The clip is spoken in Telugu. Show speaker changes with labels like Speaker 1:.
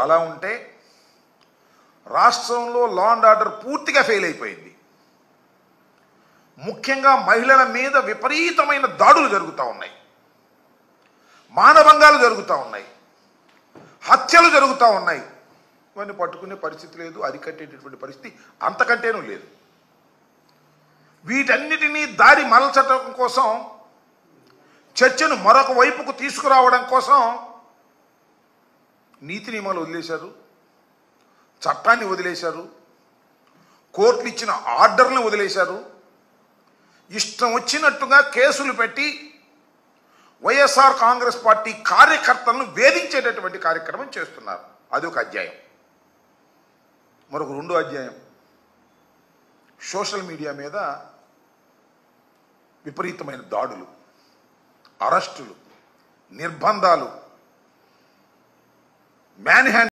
Speaker 1: అలా ఉంటే రాష్ట్రంలో లా అండ్ ఆర్డర్ పూర్తిగా ఫెయిల్ అయిపోయింది. ముఖ్యంగా మహిళల మీద విపరీతమైన దాడులు జరుగుతూ ఉన్నాయి, మానభంగాలు జరుగుతూ ఉన్నాయి, హత్యలు జరుగుతూ ఉన్నాయి. ఇవన్నీ పట్టుకునే పరిస్థితి లేదు, అరికట్టేటటువంటి పరిస్థితి అంతకంటేనూ లేదు. వీటన్నిటినీ దారి మలచడం కోసం, చర్చను మరొక వైపుకు తీసుకురావడం కోసం నీతి నియమాలు వదిలేశారు, చట్టాన్ని వదిలేశారు, కోర్టులు ఇచ్చిన ఆర్డర్లను వదిలేశారు. ఇష్టం వచ్చినట్టుగా కేసులు పెట్టి వైఎస్ఆర్ కాంగ్రెస్ పార్టీ కార్యకర్తలను వేధించేటటువంటి కార్యక్రమం చేస్తున్నారు. అదొక అధ్యాయం. మరొక రెండో అధ్యాయం, సోషల్ మీడియా మీద విపరీతమైన దాడులు, అరెస్టులు, నిర్బంధాలు, మ్యాన్ హ్యాండ్